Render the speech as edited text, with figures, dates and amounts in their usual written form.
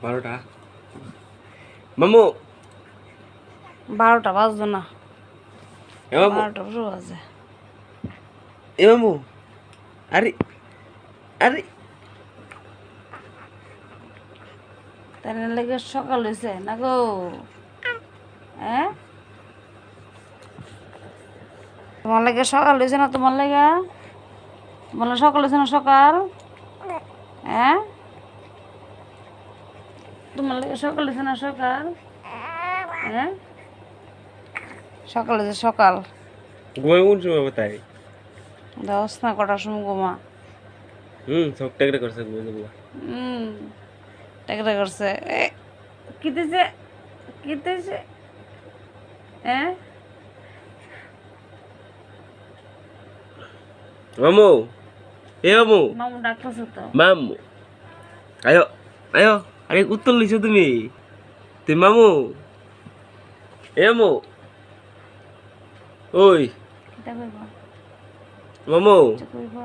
12টা মামু 12টা বাজতো না, এ মামু 12টা পুরো বাজে। এ মামু আরে আরে তাই লেগে সকাল হয়েছে না গো? হ্যাঁ, তোমার লেগে সকাল হয়েছে না? তোমার লেগে সকাল হয়েছে না? সকাল, হ্যাঁ, তোমার লেগে সকাল হয়েছে না? সকাল, হ্যাঁ, সকাল হয়েছে সকাল। ঘুমাই কোন সময় তাই? দশ না কটার সময় ঘুমা? সব টেকরে করছে ঘুমাই দেবো। হুম, টাকরা করছে। কিতেছে কিতেছে, হ্যাঁ, মামু এ মামু মামু ডাকতেছে তো। মামু আয়ো আয়ো আরে উত্তর লিছো তুমি তুই মামু এ মামু ওই কিতা কইব? মামু কিছু কইব?